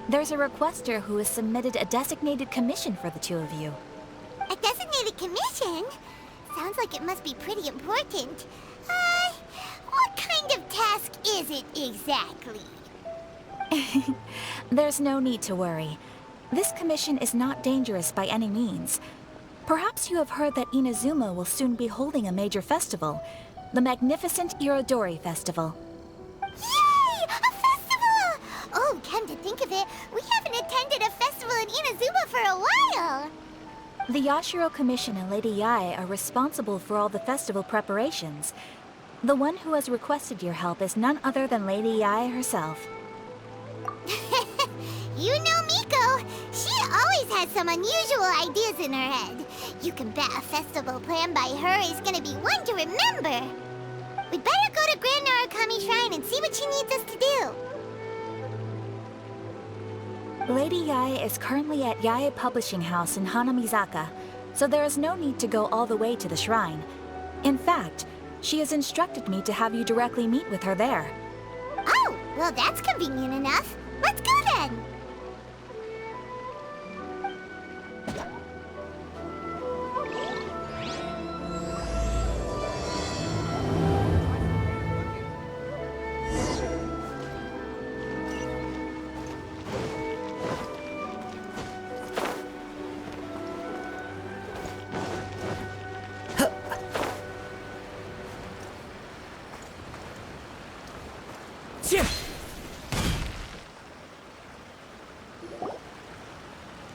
There's a requester who has submitted a designated commission for the two of you. A designated commission? Sounds like it must be pretty important. What kind of task is it exactly? There's no need to worry. This commission is not dangerous by any means. Perhaps you have heard that Inazuma will soon be holding a major festival, the magnificent Irodori Festival. Yay! A festival! Oh, come to think of it, we haven't attended a festival in Inazuma for a while. The Yashiro Commission and Lady Yae are responsible for all the festival preparations. The one who has requested your help is none other than Lady Yae herself. You know Miko. She always has some unusual ideas in her head. You can bet a festival planned by her is gonna be one to remember. We'd better go to Grand Narukami Shrine and see what she needs us to do. Lady Yae is currently at Yae Publishing House in Hanamizaka, so there is no need to go all the way to the shrine. In fact, she has instructed me to have you directly meet with her there. Oh, well that's convenient enough. Let's go then!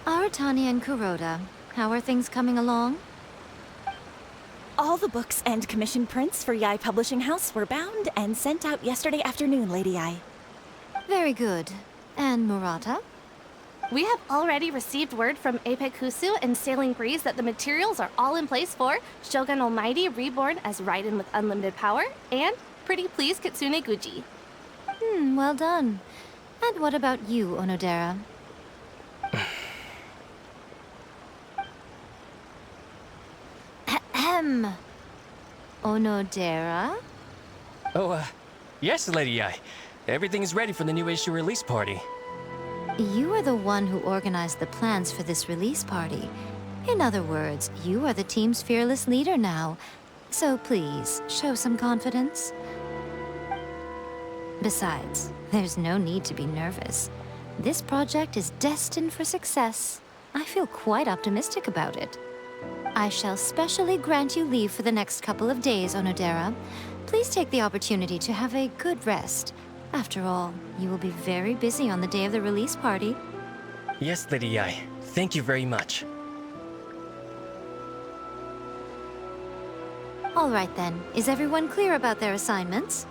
Aratani and Kuroda, how are things coming along? All the books and commission prints for Yae Publishing House were bound and sent out yesterday afternoon, Lady Yae. Very good. And Murata? We have already received word from Apekusu and Sailing Breeze that the materials are all in place for Shogun Almighty Reborn as Raiden with Unlimited Power and Pretty Please Kitsune Guji. Well done. And what about you, Onodera? Ahem. Onodera? Oh, yes, Lady Yae. Everything is ready for the new issue release party. You are the one who organized the plans for this release party. In other words, you are the team's fearless leader now. So please, show some confidence. Besides, there's no need to be nervous. This project is destined for success. I feel quite optimistic about it. I shall specially grant you leave for the next couple of days, Onodera. Please take the opportunity to have a good rest. After all, you will be very busy on the day of the release party. Yes, Lady Yae. Thank you very much. All right then. Is everyone clear about their assignments?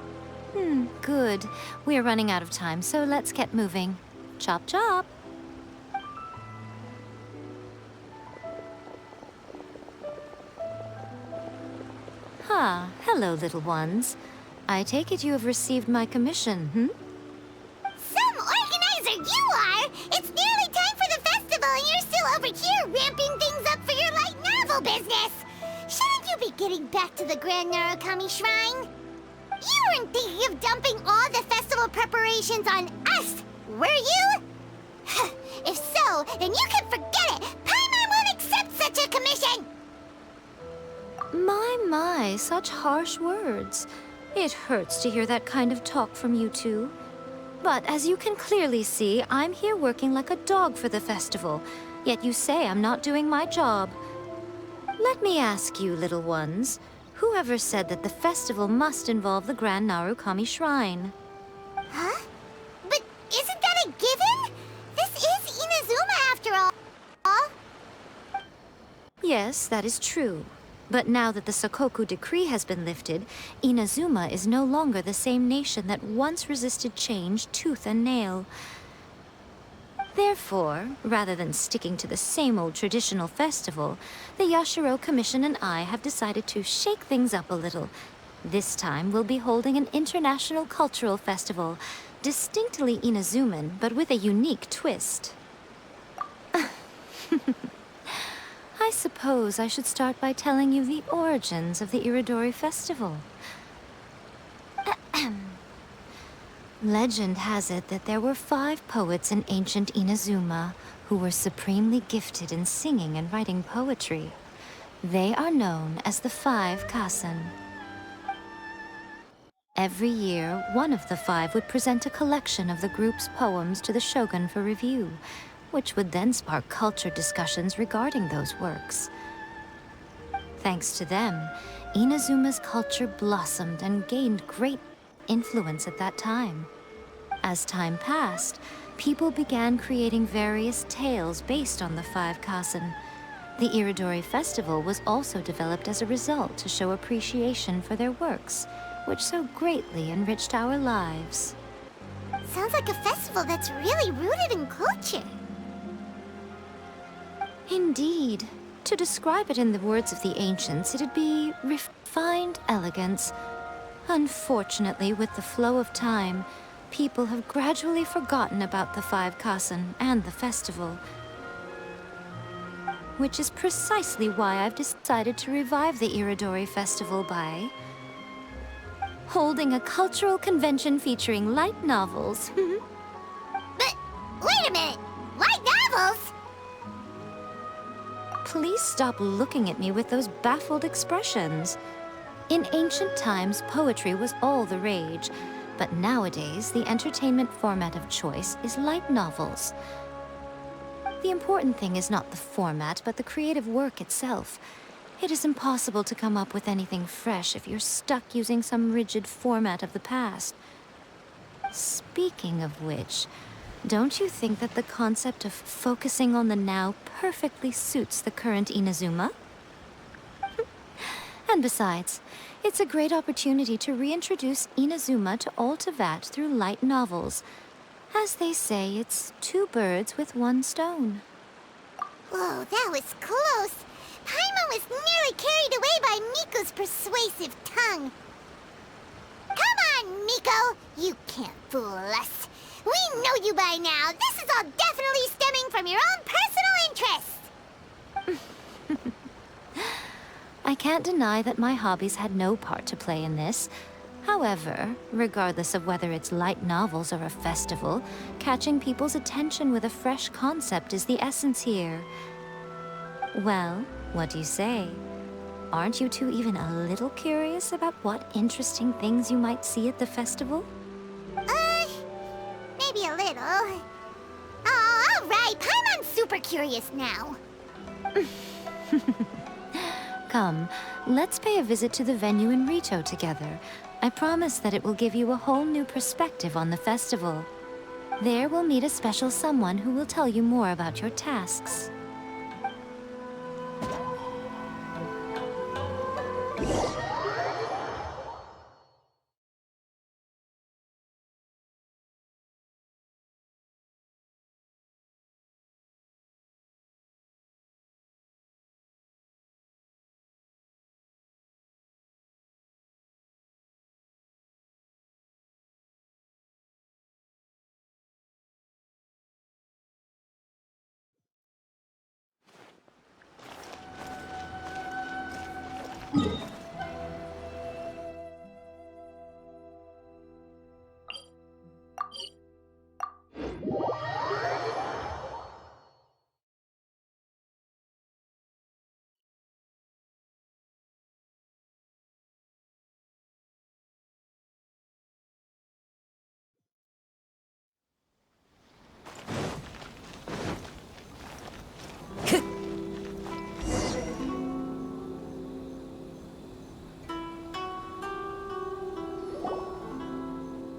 Good. We are running out of time, so let's get moving. Chop chop! Hello, little ones. I take it you have received my commission, Some organizer you are! It's nearly time for the festival and you're still over here ramping things up for your light novel business! Shouldn't you be getting back to the Grand Narukami Shrine? You weren't thinking of dumping all the festival preparations on us, were you? If so, then you can forget it! Paimon won't accept such a commission! My, such harsh words. It hurts to hear that kind of talk from you two. But as you can clearly see, I'm here working like a dog for the festival, yet you say I'm not doing my job. Let me ask you, little ones, whoever said that the festival must involve the Grand Narukami Shrine? Huh? But isn't that a given? This is Inazuma after all. Yes, that is true. But now that the Sokoku decree has been lifted, Inazuma is no longer the same nation that once resisted change tooth and nail. Therefore, rather than sticking to the same old traditional festival, the Yashiro Commission and I have decided to shake things up a little. This time, we'll be holding an international cultural festival, distinctly Inazuman, but with a unique twist. I suppose I should start by telling you the origins of the Irodori Festival. Legend has it that there were 5 poets in ancient Inazuma who were supremely gifted in singing and writing poetry. They are known as the 5 Kassen. Every year, one of the 5 would present a collection of the group's poems to the shogun for review, which would then spark culture discussions regarding those works. Thanks to them, Inazuma's culture blossomed and gained great influence at that time. As time passed, people began creating various tales based on the 5 Kassen. The Iridori Festival was also developed as a result to show appreciation for their works, which so greatly enriched our lives. Sounds like a festival that's really rooted in culture. Indeed. To describe it in the words of the ancients, it'd be refined elegance. Unfortunately, with the flow of time, people have gradually forgotten about the 5 Kassen and the festival. Which is precisely why I've decided to revive the Iridori Festival by holding a cultural convention featuring light novels. But, wait a minute! Light novels? Please stop looking at me with those baffled expressions. In ancient times, poetry was all the rage, but nowadays, the entertainment format of choice is light novels. The important thing is not the format, but the creative work itself. It is impossible to come up with anything fresh if you're stuck using some rigid format of the past. Speaking of which, don't you think that the concept of focusing on the now perfectly suits the current Inazuma? And besides, it's a great opportunity to reintroduce Inazuma to all Teyvat through light novels. As they say, it's 2 birds with 1 stone. Whoa, that was close. Paimon was nearly carried away by Miko's persuasive tongue. Come on, Miko! You can't fool us. We know you by now. This is all definitely stemming from your own personal interests. I can't deny that my hobbies had no part to play in this. However, regardless of whether it's light novels or a festival, catching people's attention with a fresh concept is the essence here. Well, what do you say? Aren't you two even a little curious about what interesting things you might see at the festival? Maybe a little. Oh, all right. Paimon's super curious now. Come, let's pay a visit to the venue in Rito together. I promise that it will give you a whole new perspective on the festival. There we'll meet a special someone who will tell you more about your tasks.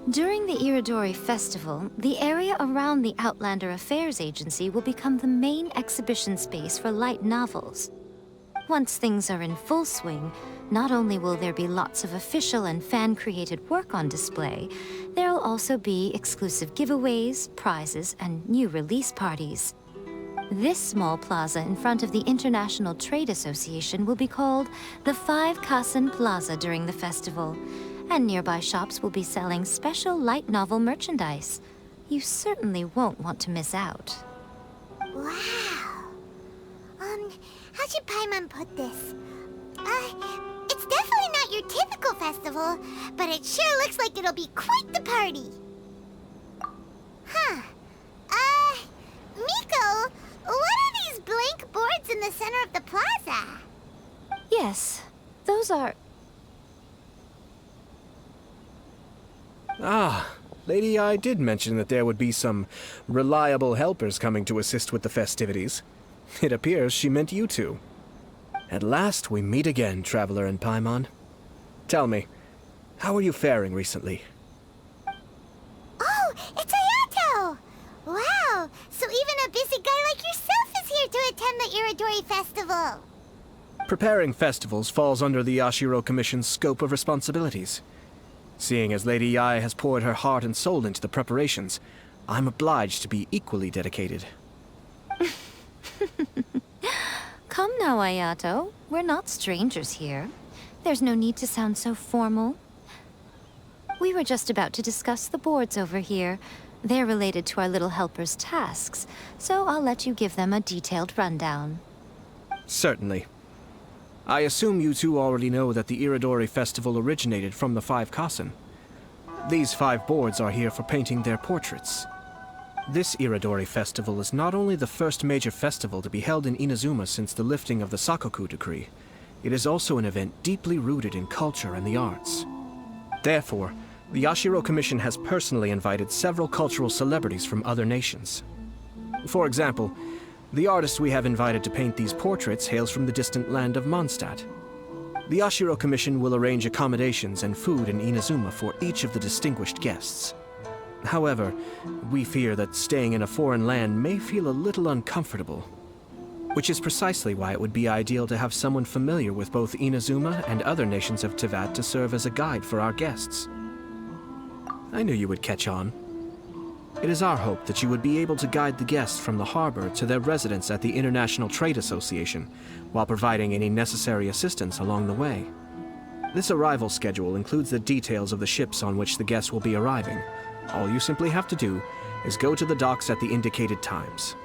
During the Iridori Festival, the area around the Outlander Affairs Agency will become the main exhibition space for light novels. Once things are in full swing, not only will there be lots of official and fan-created work on display, there'll also be exclusive giveaways, prizes, and new release parties. This small plaza in front of the International Trade Association will be called the 5 Kassen Plaza during the festival, and nearby shops will be selling special light novel merchandise. You certainly won't want to miss out. Wow. How should Paimon put this? It's definitely not your typical festival, but it sure looks like it'll be quite the party. Huh. Miko, what are these blank boards in the center of the plaza? Yes, those are... Ah, Lady I did mention that there would be some reliable helpers coming to assist with the festivities. It appears she meant you two. At last we meet again, Traveler and Paimon. Tell me, how are you faring recently? Oh, it's Ayato! Wow, so even a busy guy like yourself is here to attend the Iridori Festival. Preparing festivals falls under the Yashiro Commission's scope of responsibilities. Seeing as Lady Yae has poured her heart and soul into the preparations, I'm obliged to be equally dedicated. Come now, Ayato. We're not strangers here. There's no need to sound so formal. We were just about to discuss the boards over here. They're related to our little helper's tasks, so I'll let you give them a detailed rundown. Certainly. I assume you two already know that the Iridori Festival originated from the 5 Kasen. These 5 boards are here for painting their portraits. This Iridori Festival is not only the first major festival to be held in Inazuma since the lifting of the Sakoku decree, it is also an event deeply rooted in culture and the arts. Therefore, the Yashiro Commission has personally invited several cultural celebrities from other nations. For example, the artist we have invited to paint these portraits hails from the distant land of Mondstadt. The Yashiro Commission will arrange accommodations and food in Inazuma for each of the distinguished guests. However, we fear that staying in a foreign land may feel a little uncomfortable, which is precisely why it would be ideal to have someone familiar with both Inazuma and other nations of Teyvat to serve as a guide for our guests. I knew you would catch on. It is our hope that you would be able to guide the guests from the harbor to their residence at the International Trade Association, while providing any necessary assistance along the way. This arrival schedule includes the details of the ships on which the guests will be arriving. All you simply have to do is go to the docks at the indicated times.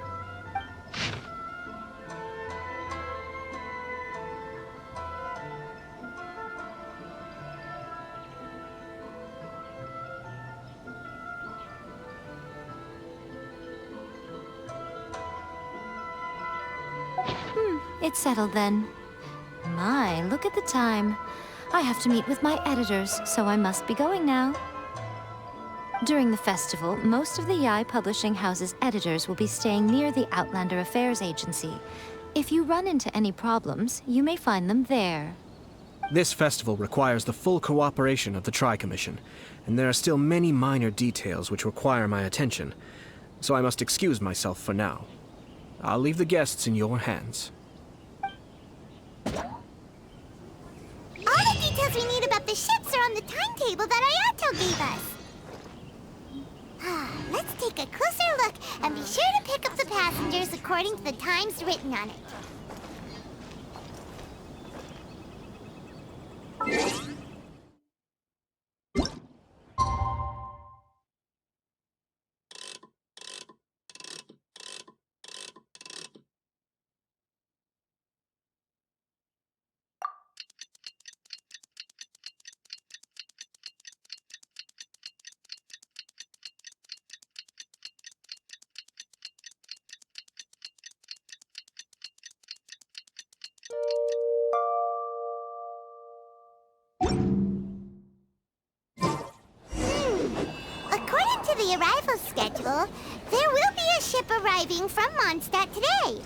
It's settled then. My, look at the time. I have to meet with my editors, so I must be going now. During the festival, most of the Yae Publishing House's editors will be staying near the Outlander Affairs Agency. If you run into any problems, you may find them there. This festival requires the full cooperation of the Tri-Commission, and there are still many minor details which require my attention, so I must excuse myself for now. I'll leave the guests in your hands. All the details we need about the ships are on the timetable that Ayato gave us. Let's take a closer look and be sure to pick up the passengers according to the times written on it. According to the arrival schedule, there will be a ship arriving from Mondstadt today.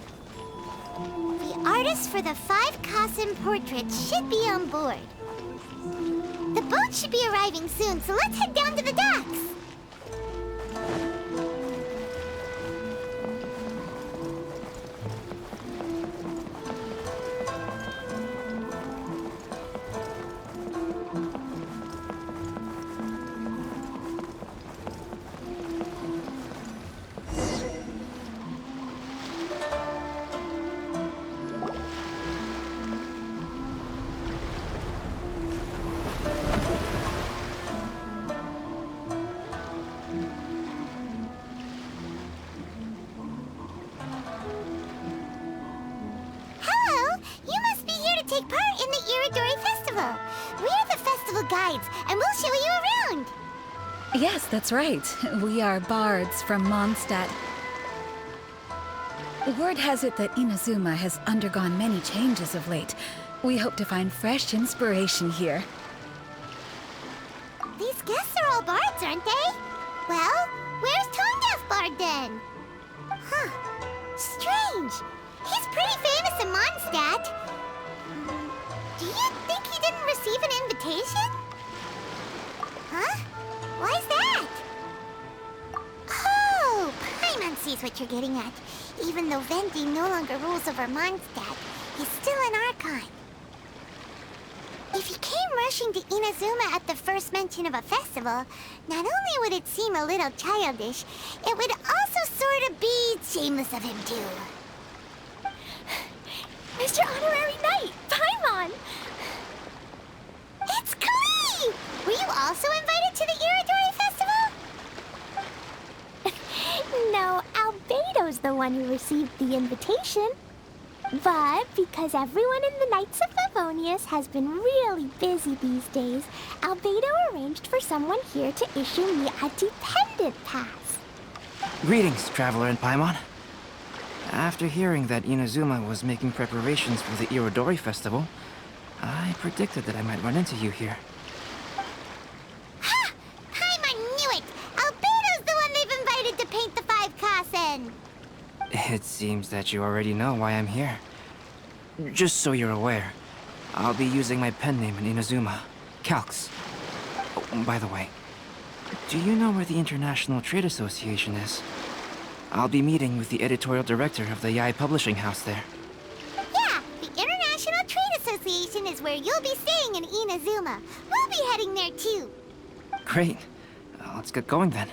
The artists for the 5 Kasen portraits should be on board. The boat should be arriving soon, so let's head down to the docks. Take part in the Iridori Festival. We're the festival guides, and we'll show you around. Yes, that's right. We are bards from Mondstadt. Word has it that Inazuma has undergone many changes of late. We hope to find fresh inspiration here. These guests are all bards, aren't they? Well, where's Tone Deaf Bard then? Huh. Strange. He's pretty famous in Mondstadt. Do you think he didn't receive an invitation? Huh? Why's that? Oh, Paimon sees what you're getting at. Even though Venti no longer rules over Mondstadt, he's still an Archon. If he came rushing to Inazuma at the first mention of a festival, not only would it seem a little childish, it would also sort of be shameless of him too. Mr. Honorary Knight, Paimon! It's Klee! Were you also invited to the Iridori Festival? No, Albedo's the one who received the invitation. But because everyone in the Knights of Favonius has been really busy these days, Albedo arranged for someone here to issue me a dependent pass. Greetings, Traveler and Paimon. After hearing that Inazuma was making preparations for the Irodori Festival, I predicted that I might run into you here. Ha! Paimon knew it! Albedo's the one they've invited to paint the 5 Kasen! It seems that you already know why I'm here. Just so you're aware, I'll be using my pen name in Inazuma, Calx. Oh, by the way, do you know where the International Trade Association is? I'll be meeting with the editorial director of the Yae Publishing House there. Yeah, the International Trade Association is where you'll be staying in Inazuma. We'll be heading there too. Great. Let's get going then.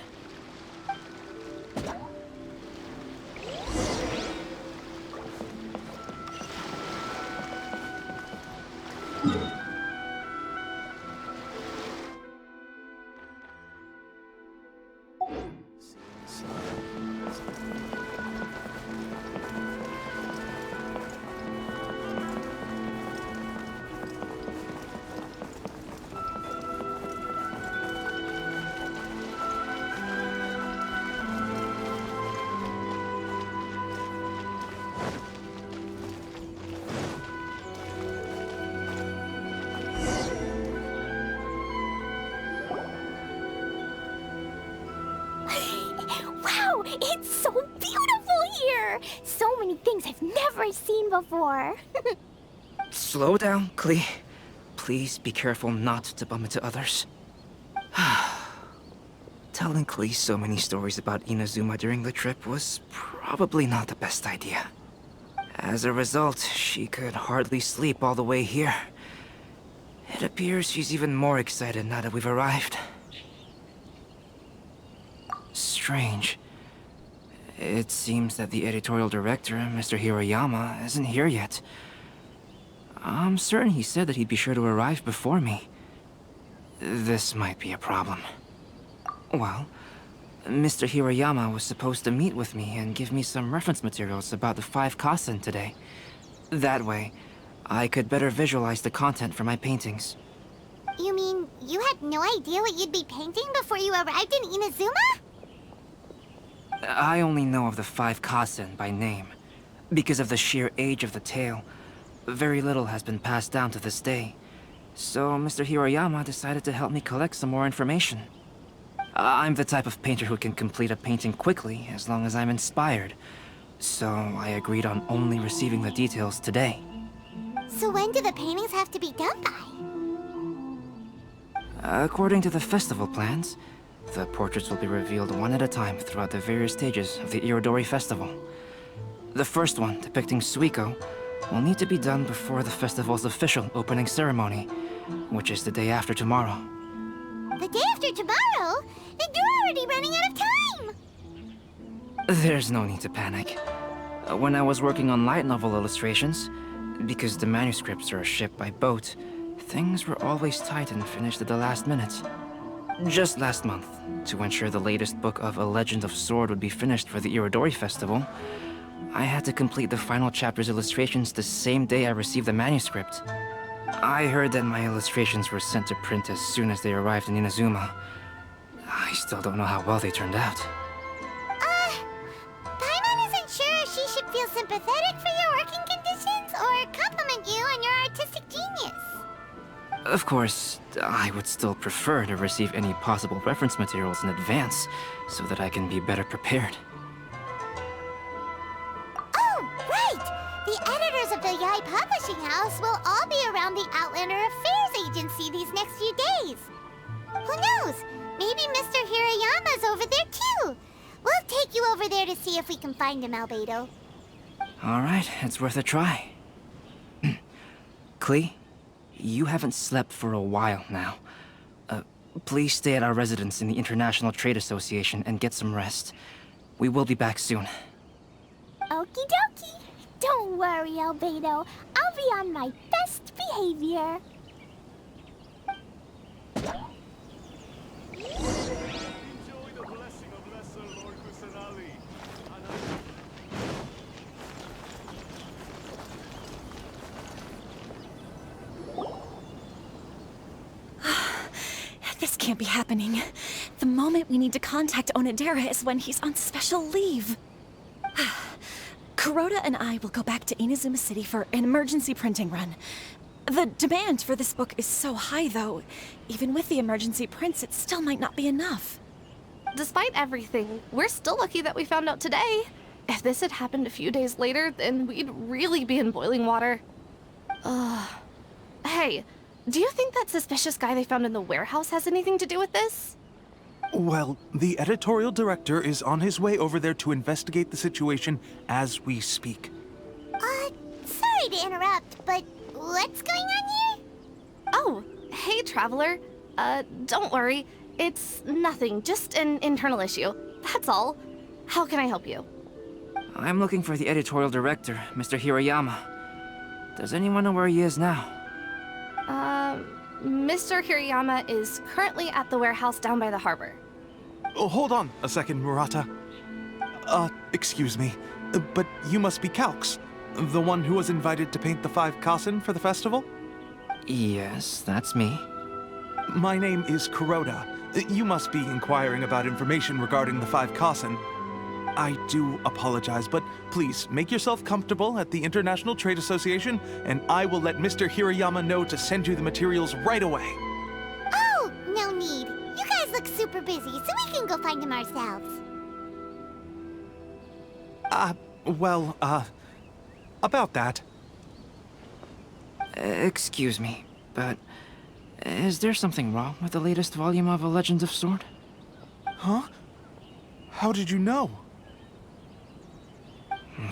Wow, it's so beautiful here! So many things I've never seen before. Slow down, Klee. Please be careful not to bump into others. Telling Klee so many stories about Inazuma during the trip was probably not the best idea. As a result, she could hardly sleep all the way here. It appears she's even more excited now that we've arrived. Strange. It seems that the editorial director, Mr. Hiroyama, isn't here yet. I'm certain he said that he'd be sure to arrive before me. This might be a problem. Well, Mr. Hiroyama was supposed to meet with me and give me some reference materials about the 5 Kasen today. That way, I could better visualize the content for my paintings. You mean you had no idea what you'd be painting before you arrived in Inazuma? I only know of the 5 Kasen by name. Because of the sheer age of the tale, very little has been passed down to this day. So Mr. Hiroyama decided to help me collect some more information. I'm the type of painter who can complete a painting quickly as long as I'm inspired. So I agreed on only receiving the details today. So when do the paintings have to be done by? According to the festival plans, the portraits will be revealed one at a time throughout the various stages of the Irodori Festival. The first one, depicting Suiko, will need to be done before the festival's official opening ceremony, which is the day after tomorrow. The day after tomorrow? Then you're already running out of time! There's no need to panic. When I was working on light novel illustrations, because the manuscripts are shipped by boat, things were always tight and finished at the last minute. Just last month, to ensure the latest book of A Legend of Sword would be finished for the Irodori Festival, I had to complete the final chapter's illustrations the same day I received the manuscript. I heard that my illustrations were sent to print as soon as they arrived in Inazuma. I I still don't know how well they turned out. Paimon isn't sure if she should feel sympathetic for your working conditions or compliment you on your artistic genius. Of course, I would still prefer to receive any possible reference materials in advance so that I can be better prepared. Oh, right! The editors of the Yai Publishing House will all be around the Outlander Affairs Agency these next few days. Who knows? Maybe Mr. Hirayama's over there too. We'll take you over there to see if we can find him, Albedo. Alright, it's worth a try. Klee, you haven't slept for a while now. Please stay at our residence in the International Trade Association and get some rest. We will be back soon. Okie dokie. Don't worry, Albedo. I'll be on my best behavior. This can't be happening. The moment we need to contact Onodera is when he's on special leave. Kuroda and I will go back to Inazuma City for an emergency printing run. The demand for this book is so high, though. Even with the emergency prints, it still might not be enough. Despite everything, we're still lucky that we found out today. If this had happened a few days later, then we'd really be in boiling water. Hey, do you think that suspicious guy they found in the warehouse has anything to do with this? Well, the editorial director is on his way over there to investigate the situation as we speak. Sorry to interrupt, but what's going on here? Oh, hey, Traveler. Don't worry. It's nothing, just an internal issue. That's all. How can I help you? I'm looking for the editorial director, Mr. Hirayama. Does anyone know where he is now? Mr. Hirayama is currently at the warehouse down by the harbor. Oh, hold on a second, Murata. Excuse me, but you must be Calx, the one who was invited to paint the 5 Kasen for the festival? Yes, that's me. My name is Kuroda. You must be inquiring about information regarding the 5 Kasen. I do apologize, but please make yourself comfortable at the International Trade Association, and I will let Mr. Hirayama know to send you the materials right away. Oh, no need. You guys look super busy, so we can go find him ourselves. About that. Excuse me, but is there something wrong with the latest volume of A Legend of Sword? Huh? How did you know?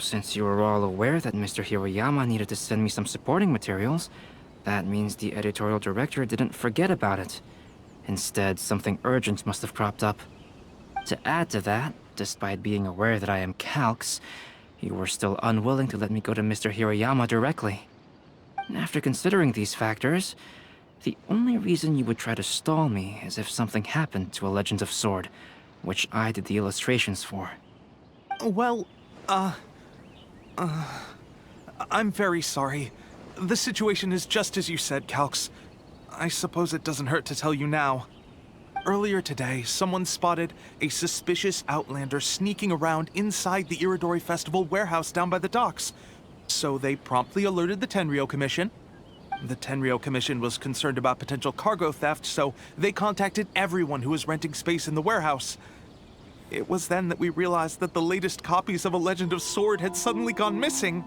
Since you were all aware that Mr. Hirayama needed to send me some supporting materials, that means the editorial director didn't forget about it. Instead, something urgent must have cropped up. To add to that, despite being aware that I am Calx, you were still unwilling to let me go to Mr. Hirayama directly. After considering these factors, the only reason you would try to stall me is if something happened to A Legend of Sword, which I did the illustrations for. Well, I'm very sorry. The situation is just as you said, Calx. I suppose it doesn't hurt to tell you now. Earlier today, someone spotted a suspicious outlander sneaking around inside the Iridori Festival warehouse down by the docks. So they promptly alerted the Tenryou Commission. The Tenryou Commission was concerned about potential cargo theft, so they contacted everyone who was renting space in the warehouse. It was then that we realized that the latest copies of A Legend of Sword had suddenly gone missing.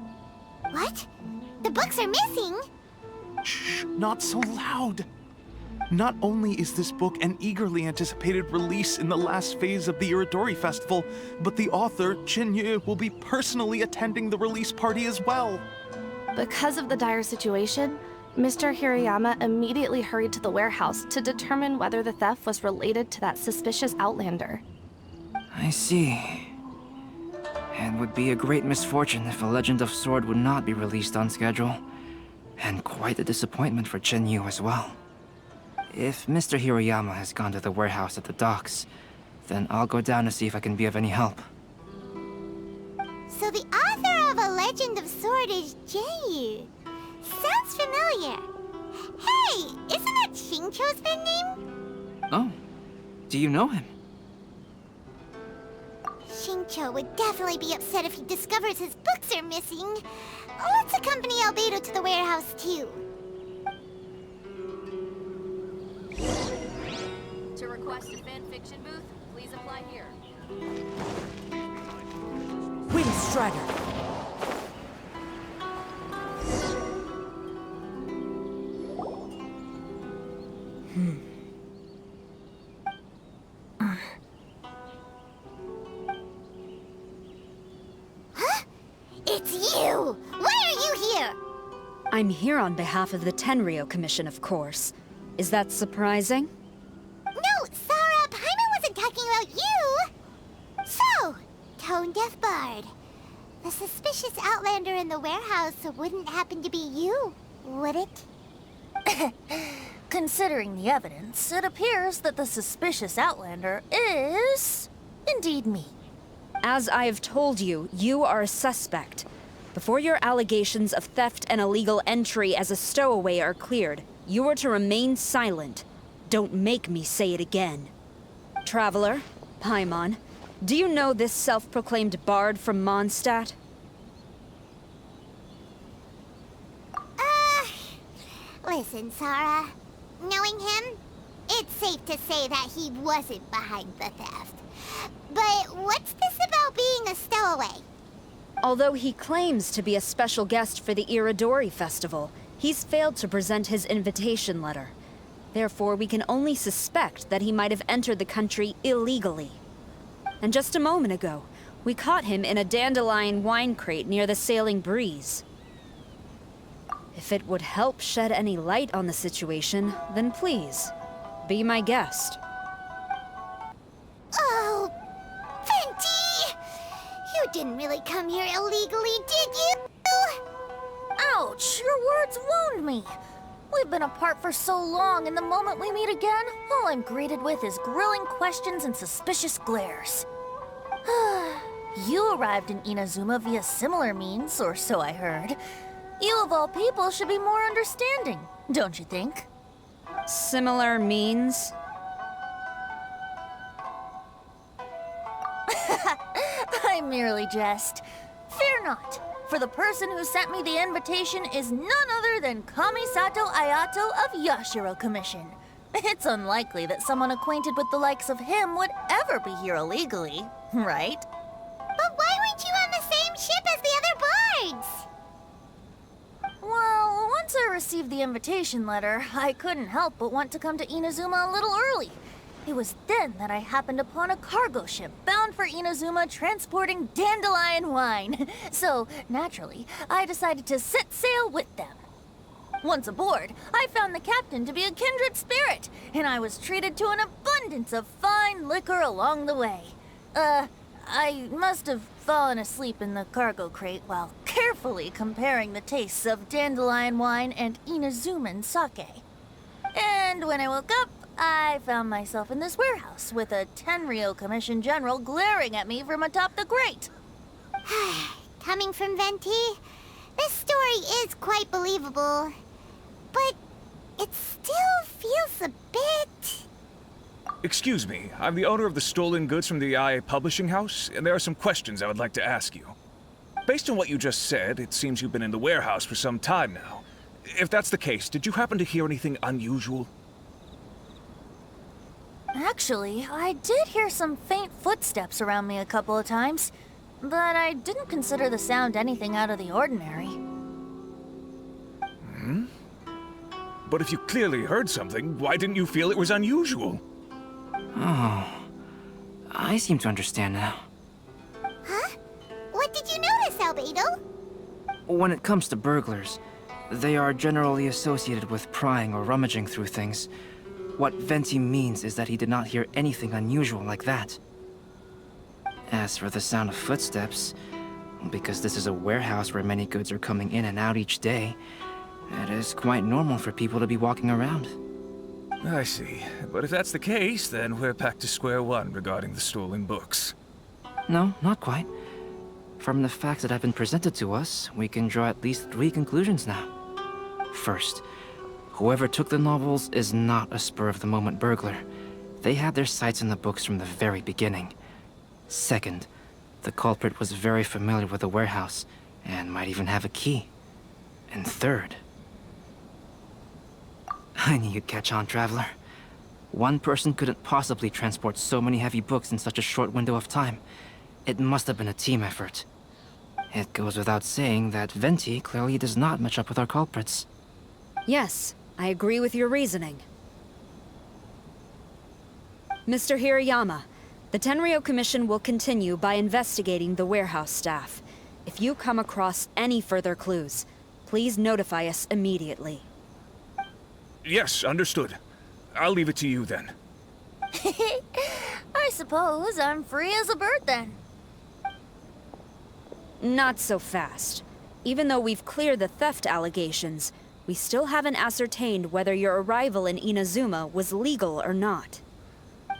What? The books are missing? Shh, not so loud. Not only is this book an eagerly anticipated release in the last phase of the Iridori Festival, but the author, Chinyu, will be personally attending the release party as well. Because of the dire situation, Mr. Hirayama immediately hurried to the warehouse to determine whether the theft was related to that suspicious outlander. I see. It would be a great misfortune if A Legend of Sword would not be released on schedule. And quite a disappointment for Chinyu as well. If Mr. Hirayama has gone to the warehouse at the docks, then I'll go down to see if I can be of any help. So the author of A Legend of Sword is Jayu. Sounds familiar. Hey, isn't that Xingqiu's pen name? Oh, do you know him? Cho would definitely be upset if he discovers his books are missing. Let's accompany Albedo to the warehouse, too. To request a fanfiction booth, please apply here. Windstrider! Huh? It's you! Why are you here? I'm here on behalf of the Tenryou Commission, of course. Is that surprising? No, Sarah, Paimon wasn't talking about you! So, Tone-Deaf Bard. The suspicious outlander in the warehouse wouldn't happen to be you, would it? Considering the evidence, it appears that the suspicious outlander is... indeed me. As I have told you, you are a suspect. Before your allegations of theft and illegal entry as a stowaway are cleared, you are to remain silent. Don't make me say it again. Traveler, Paimon, do you know this self-proclaimed bard from Mondstadt? Listen, Sarah. Knowing him, it's safe to say that he wasn't behind the theft. But what's this about being a stowaway? Although he claims to be a special guest for the Iridori Festival, he's failed to present his invitation letter. Therefore, we can only suspect that he might have entered the country illegally. And just a moment ago, we caught him in a dandelion wine crate near the Sailing Breeze. If it would help shed any light on the situation, then please, be my guest. Oh, Venti! You didn't really come here illegally, did you? Ouch! Your words wound me. We've been apart for so long, and the moment we meet again, all I'm greeted with is grilling questions and suspicious glares. You arrived in Inazuma via similar means, or so I heard. You of all people should be more understanding, don't you think? Similar means? I merely jest. Fear not, for the person who sent me the invitation is none other than Kamisato Ayato of Yashiro Commission. It's unlikely that someone acquainted with the likes of him would ever be here illegally, right? But why weren't you on the same ship as the other bards? Well, once I received the invitation letter, I couldn't help but want to come to Inazuma a little early. It was then that I happened upon a cargo ship bound for Inazuma transporting dandelion wine. So, naturally, I decided to set sail with them. Once aboard, I found the captain to be a kindred spirit, and I was treated to an abundance of fine liquor along the way. I must have fallen asleep in the cargo crate while carefully comparing the tastes of dandelion wine and Inazuman sake. And when I woke up, I found myself in this warehouse with a Tenryou Commission general glaring at me from atop the grate. Coming from Venti, this story is quite believable. But it still feels a bit... Excuse me, I'm the owner of the stolen goods from the IA Publishing House, and there are some questions I would like to ask you. Based on what you just said, it seems you've been in the warehouse for some time now. If that's the case, did you happen to hear anything unusual? Actually, I did hear some faint footsteps around me a couple of times, but I didn't consider the sound anything out of the ordinary. Hmm? But if you clearly heard something, why didn't you feel it was unusual? Oh, I seem to understand now. Huh? What did you notice, Albedo? When it comes to burglars, they are generally associated with prying or rummaging through things. What Venti means is that he did not hear anything unusual like that. As for the sound of footsteps, because this is a warehouse where many goods are coming in and out each day, it is quite normal for people to be walking around. I see. But if that's the case, then we're back to square one regarding the stolen books. No, not quite. From the facts that have been presented to us, we can draw at least 3 conclusions now. First, whoever took the novels is not a spur-of-the-moment burglar. They had their sights on the books from the very beginning. Second, The culprit was very familiar with the warehouse, and might even have a key. And third... I knew you'd catch on, Traveler. One person couldn't possibly transport so many heavy books in such a short window of time. It must have been a team effort. It goes without saying that Venti clearly does not match up with our culprits. Yes, I agree with your reasoning. Mr. Hirayama, the Tenryo Commission will continue by investigating the warehouse staff. If you come across any further clues, please notify us immediately. Yes, understood. I'll leave it to you then. I suppose I'm free as a bird then. Not so fast. Even though we've cleared the theft allegations, we still haven't ascertained whether your arrival in Inazuma was legal or not.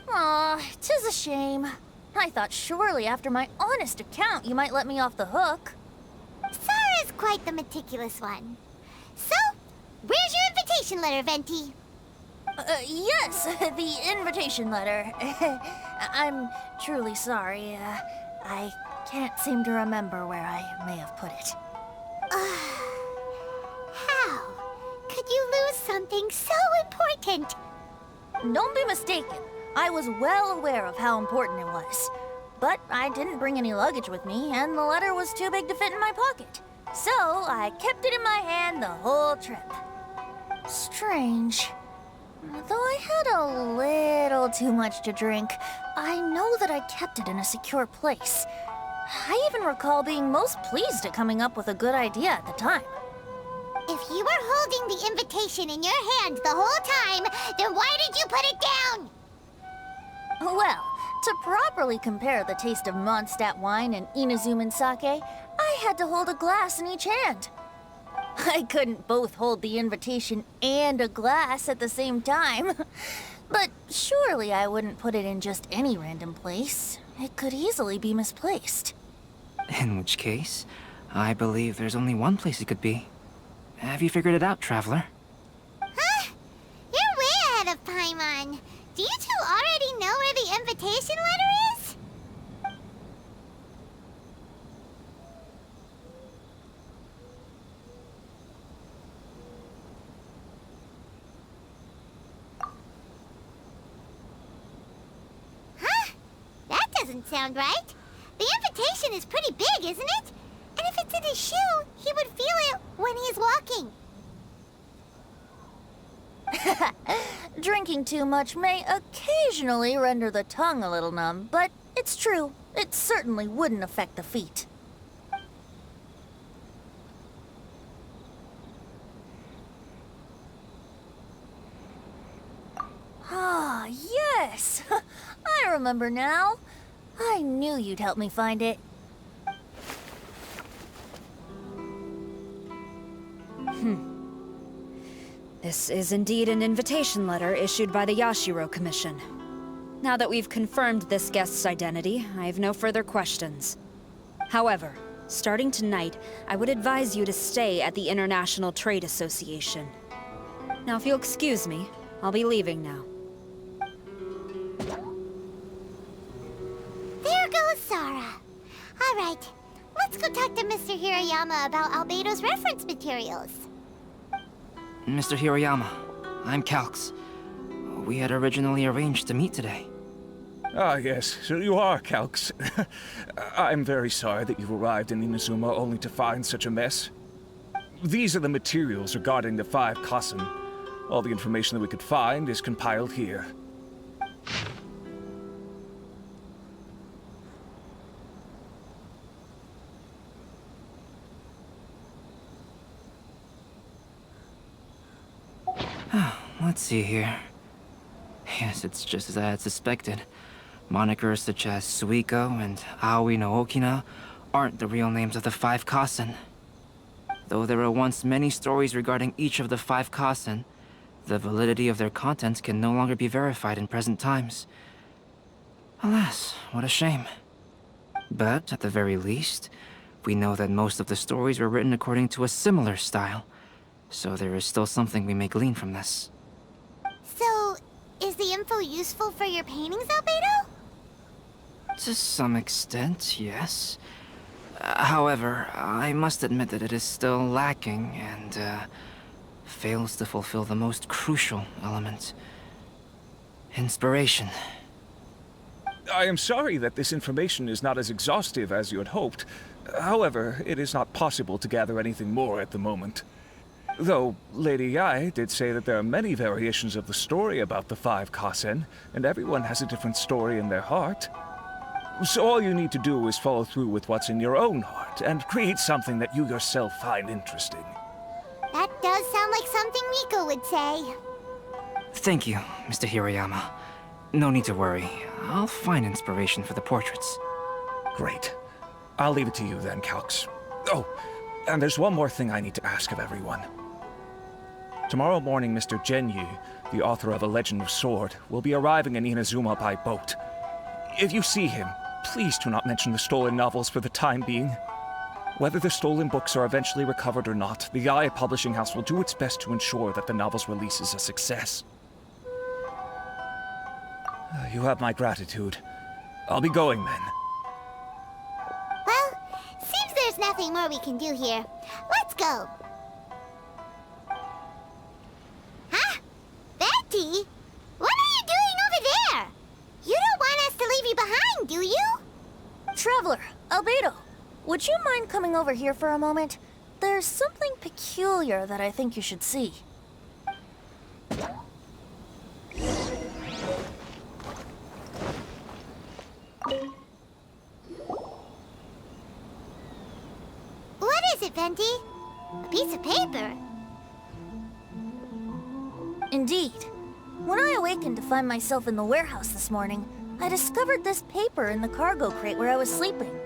Aw, 'tis a shame. I thought surely after my honest account you might let me off the hook. Sara's quite the meticulous one. So, where's your invitation letter, Venti? Yes, the invitation letter. I'm truly sorry. I can't seem to remember where I may have put it. How could you lose something so important? Don't be mistaken. I was well aware of how important it was. But I didn't bring any luggage with me, and the letter was too big to fit in my pocket. So I kept it in my hand the whole trip. Strange. Though I had a little too much to drink, I know that I kept it in a secure place. I even recall being most pleased at coming up with a good idea at the time. If you were holding the invitation in your hand the whole time, then why did you put it down? Well, to properly compare the taste of Mondstadt wine and Inazuman sake, I had to hold a glass in each hand. I couldn't both hold the invitation and a glass at the same time. But surely I wouldn't put it in just any random place. It could easily be misplaced. In which case, I believe there's only one place it could be. Have you figured it out, Traveler? Huh? You're way ahead of Paimon. Do you two already know where the invitation letter is? Huh? That doesn't sound right. The invitation is pretty big, isn't it? And if it's in his shoe, he would feel it when he's walking. Drinking too much may occasionally render the tongue a little numb, but it's true. It certainly wouldn't affect the feet. Ah, yes! I remember now. I knew you'd help me find it. This is indeed an invitation letter issued by the Yashiro Commission. Now that we've confirmed this guest's identity, I have no further questions. However, starting tonight, I would advise you to stay at the International Trade Association. Now, if you'll excuse me, I'll be leaving now. There goes Sara. All right, let's go talk to Mr. Hirayama about Albedo's reference materials. Mr. Hirayama, I'm Calx. We had originally arranged to meet today. Ah, yes, so you are Calx. I'm very sorry that you've arrived in Inazuma only to find such a mess. These are the materials regarding the 5 Kassen. All the information that we could find is compiled here. Let's see here. Yes, it's just as I had suspected. Monikers such as Suiko and Aoi no Okina aren't the real names of the 5 Kassen. Though there were once many stories regarding each of the 5 Kassen, the validity of their contents can no longer be verified in present times. Alas, what a shame. But, at the very least, we know that most of the stories were written according to a similar style, so there is still something we may glean from this. So, is the info useful for your paintings, Albedo? To some extent, yes. However, I must admit that it is still lacking and fails to fulfill the most crucial element. Inspiration. I am sorry that this information is not as exhaustive as you had hoped. However, it is not possible to gather anything more at the moment. Though, Lady Yai did say that there are many variations of the story about the 5 Kasen, and everyone has a different story in their heart. So all you need to do is follow through with what's in your own heart, and create something that you yourself find interesting. That does sound like something Miko would say. Thank you, Mr. Hirayama. No need to worry. I'll find inspiration for the portraits. Great. I'll leave it to you then, Calx. Oh, and there's one more thing I need to ask of everyone. Tomorrow morning, Mr. Genyi, the author of A Legend of Sword, will be arriving in Inazuma by boat. If you see him, please do not mention the stolen novels for the time being. Whether the stolen books are eventually recovered or not, the IA Publishing House will do its best to ensure that the novel's release is a success. You have my gratitude. I'll be going then. Well, seems there's nothing more we can do here. Let's go. Huh? Betty? What are you doing over there? You don't want us to leave you behind, do you? Traveler, Albedo, would you mind coming over here for a moment? There's something peculiar that I think you should see. What is it, Venti? A piece of paper? Indeed. When I awakened to find myself in the warehouse this morning, I discovered this paper in the cargo crate where I was sleeping.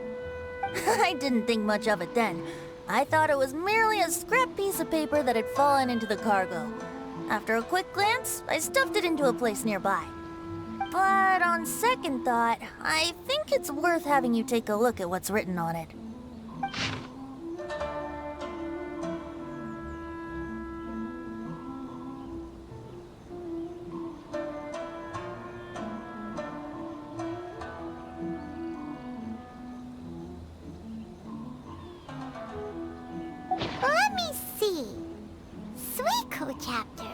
I didn't think much of it then. I thought it was merely a scrap piece of paper that had fallen into the cargo. After a quick glance, I stuffed it into a place nearby. But on second thought, I think it's worth having you take a look at what's written on it. Let me see. Suiko chapter.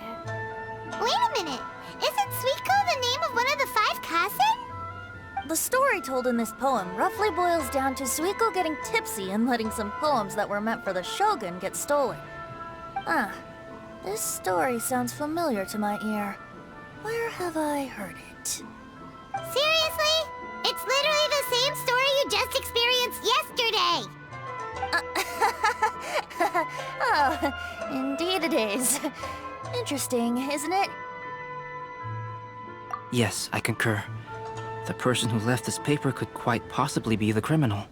Wait a minute. Isn't Suiko the name of one of the 5 Kasen? The story told in this poem roughly boils down to Suiko getting tipsy and letting some poems that were meant for the Shogun get stolen. Ah, this story sounds familiar to my ear. Where have I heard it? Seriously? It's literally the same story you just experienced yesterday. Oh, indeed it is. Interesting, isn't it? Yes, I concur. The person who left this paper could quite possibly be the criminal,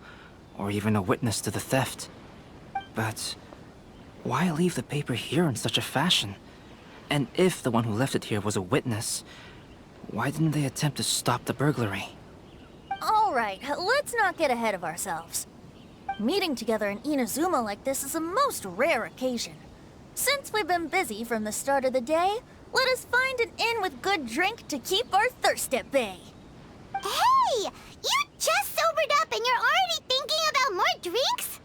or even a witness to the theft. But why leave the paper here in such a fashion? And if the one who left it here was a witness, why didn't they attempt to stop the burglary? All right, let's not get ahead of ourselves. Meeting together in Inazuma like this is a most rare occasion. Since we've been busy from the start of the day, let us find an inn with good drink to keep our thirst at bay. Hey! You just sobered up and you're already thinking about more drinks?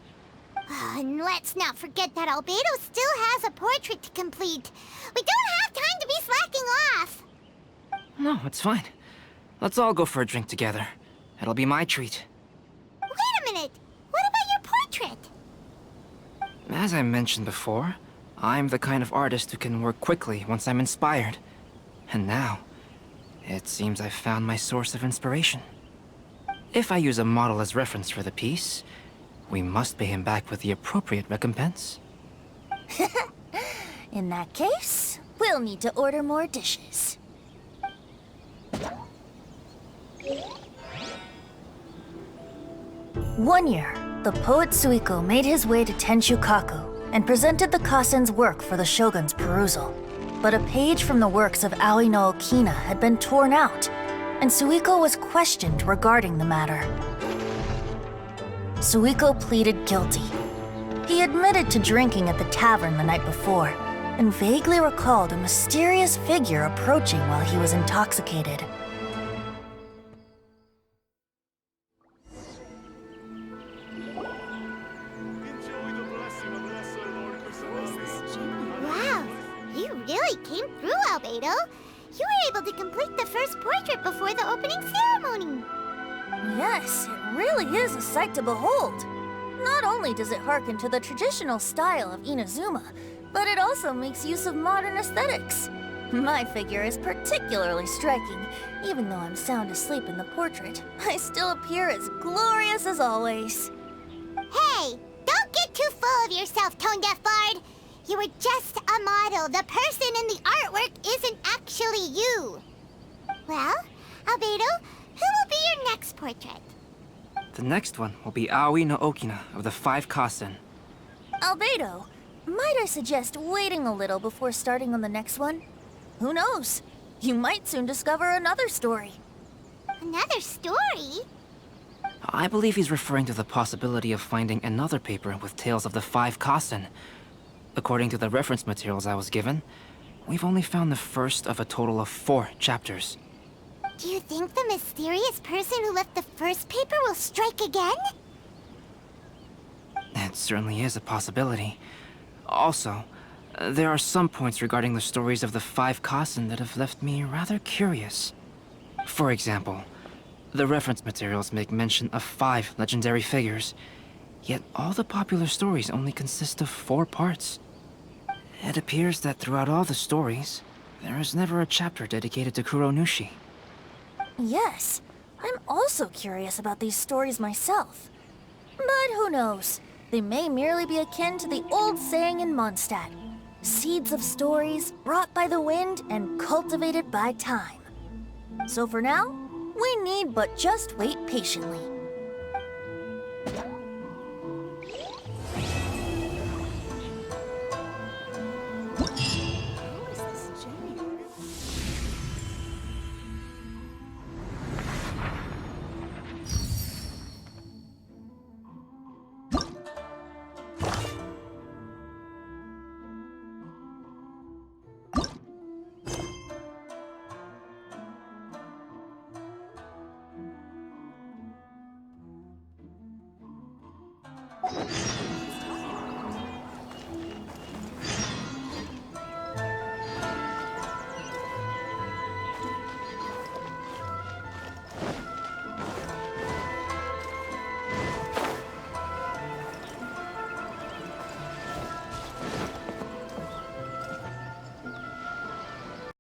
And let's not forget that Albedo still has a portrait to complete. We don't have time to be slacking off. No, it's fine. Let's all go for a drink together. It'll be my treat. Wait a minute. What about your portrait? As I mentioned before, I'm the kind of artist who can work quickly once I'm inspired. And now, it seems I've found my source of inspiration. If I use a model as reference for the piece, we must pay him back with the appropriate recompense. In that case, we'll need to order more dishes. One year, the poet Suiko made his way to Tenshukaku and presented the Kasen's work for the Shogun's perusal. But a page from the works of Aoi no Okina had been torn out, and Suiko was questioned regarding the matter. Suiko pleaded guilty. He admitted to drinking at the tavern the night before, and vaguely recalled a mysterious figure approaching while he was intoxicated. came through, Albedo. You were able to complete the first portrait before the opening ceremony. Yes, it really is a sight to behold. Not only does it harken to the traditional style of Inazuma, but it also makes use of modern aesthetics. My figure is particularly striking. Even though I'm sound asleep in the portrait, I still appear as glorious as always. Hey, don't get too full of yourself, Tone Deaf Bard. You were just a model. The person in the artwork isn't actually you. Well, Albedo, who will be your next portrait? The next one will be Aoi no Okina of the 5 Kasen. Albedo, might I suggest waiting a little before starting on the next one? Who knows? You might soon discover another story. Another story? I believe he's referring to the possibility of finding another paper with tales of the 5 Kasen. According to the reference materials I was given, we've only found the first of a total of 4 chapters. Do you think the mysterious person who left the first paper will strike again? It certainly is a possibility. Also, there are some points regarding the stories of the 5 Kasen that have left me rather curious. For example, the reference materials make mention of 5 legendary figures, yet all the popular stories only consist of 4 parts. It appears that throughout all the stories, there is never a chapter dedicated to Kuronushi. Yes, I'm also curious about these stories myself. But who knows? They may merely be akin to the old saying in Mondstadt. Seeds of stories brought by the wind and cultivated by time. So for now, we need but just wait patiently. You